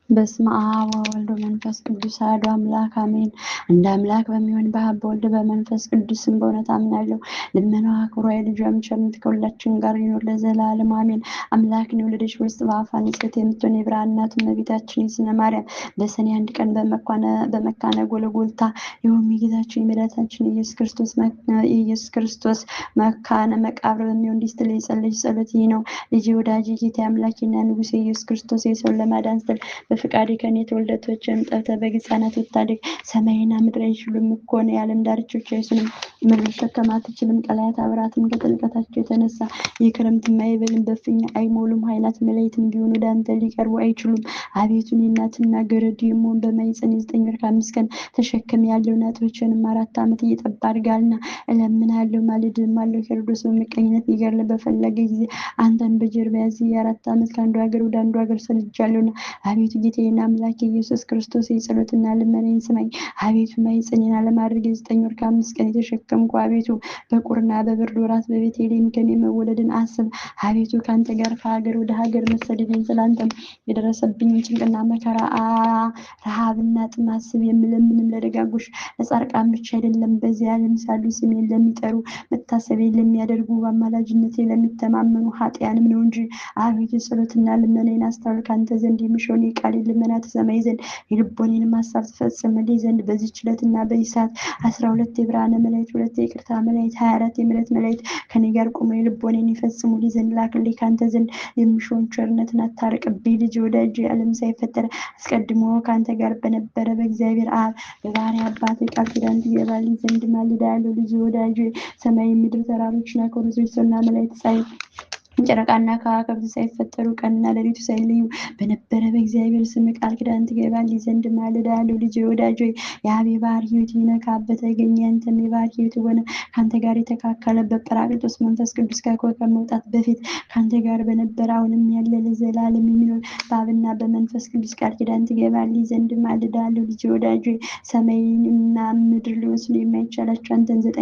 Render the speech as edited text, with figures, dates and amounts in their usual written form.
በስመ አብ ወወልድ ወመንፈስ ቅዱስ አሐዱ አምላክ አሜን። እንደ አምላክ በሚሆን በአብ በወልድ በመንፈስ ቅዱስም በእውነት አምናለሁ። ልመናዋ ክብሯ የልጇም ቸርነት ከሁላችን ጋር ይኖር ለዘላለም አሜን። አምላክን የወለደች ውስጥ በአፋ ንጽሕት የምትሆን የብርሃን እናቱ እመቤታችን የስነ ማርያም በሰኔ 1 ቀን በመካነ ጎልጎታ ይኸውም የጌታችን የመድኃኒታችን የኢየሱስ ክርስቶስ መካነ መቃብር በሚሆን ዲስት ላይ የጸለየች ጸሎት ይህ ነው። ልጄ ወዳጄ ጌታ አምላኬና ንጉሴ ኢየሱስ ክርስቶስ የሰውን ለማዳን ስትል በፍቃድ ከኔ ተወልደቶችን ጠርተህ በሕፃናት ብታድግ ሰማይና ምድር አይችሉም እኮ ነው። የዓለም ዳርቾች አይሱንም ምድር ልትሸከም አትችልም። ቀላያት አብራትም ከጥልቀታቸው የተነሳ የክረምት ማዕበልን በፍኝ አይሞሉም። ኃይላት መላእክትም ቢሆኑ ወደ አንተ ሊቀርቡ አይችሉም። አቤቱ እኔ እናትና ገረድ የምሆን በማኅፀን 9 ወር ከ5 ቀን ተሸክም ያለው ጡቶቼንም 4 ዓመት እየጠባ አድጋልና እለምንሃለሁ፣ ማልድማለሁ። ሄሮድስ በምቀኝነት ሊገድለኝ በፈለገ ጊዜ አንተን በጀርባ ያዝ። የ4 ዓመት ከአንዱ ሀገር ወደ አንዱ ሀገር ሰልጃለሁና አቤቱ ጌታዬና አምላኬ ኢየሱስ ክርስቶስ የጸሎትና ልመናዬን ስማኝ። አቤቱ ማኅፀኔን አለማድረግ 9 ወር ከ5 ቀን የተሸከምኩ አቤቱ በቁርና በብርድ ወራት በቤተልሔም ከኔ መወለድን አስብ። አቤቱ ከአንተ ጋር ከሀገር ወደ ሀገር መሰደዴን ስላንተም የደረሰብኝን ጭንቅና መከራ ረሃብና ጥም አስብ። የምለምንም ለደጋጎች ለጻድቃን ብቻ አይደለም፣ በዚህ ዓለም ሳሉ ስሜን ለሚጠሩ መታሰቢያን ለሚያደርጉ በአማላጅነቴ ለሚተማመኑ ኃጥአንም ነው እንጂ። አቤቱ ጸሎትና ልመናዬን አስተውል። ከአንተ ዘንድ የሚሻውን የቃሌን ልመና ትሰማኝ ዘንድ የልቦኔንም ሀሳብ ትፈጽምልኝ ዘንድ በዚህች ዕለትና በዚህ ሰዓት 12 የብርሃነ መላእክት፣ 2 የይቅርታ መላእክት፣ 24 የምሕረት መላእክት ከኔ ጋር ቆመው የልቦኔን ይፈጽሙልኝ ዘንድ ላክልኝ። ከአንተ ዘንድ የሚሻውን ቸርነትን አታርቅብኝ። ልጅ ወዳጅ ዓለም ሳይፈጠር አስቀድሞ ከአንተ ጋር በነበረ በእግዚአብሔር አብ በባሕርይ አባት ቃል ኪዳን ትገባልኝ ዘንድ ማልዳለሁ። ልጅ ወዳጅ ሰማይ ምድር ተራሮችና ኮረብቶች ሰውና መላእክት ፀሐይ ጨረቃና ከዋክብት ሳይፈጠሩ ቀንና ሌሊቱ ሳይለዩ በነበረ በእግዚአብሔር ስም ቃል ኪዳን ትገባልኝ ዘንድ ማልዳለሁ። ልጅ ወዳጅ የአብ የባሕርይ ሕይወት ይነካበት ተገኘ። አንተም የባሕርይ ሕይወት ሆነ ከአንተ ጋር የተካከለበት ጰራቅሊጦስ መንፈስ ቅዱስ ከኮከብ መውጣት በፊት ከአንተ ጋር በነበረ አሁንም ያለ ለዘላለም የሚኖር በአብና በመንፈስ ቅዱስ ቃል ኪዳን ትገባልኝ ዘንድ ማልዳለሁ። ልጅ ወዳጅ ሰማይና ምድር ሊወስኑ የማይቻላቸው አንተን 9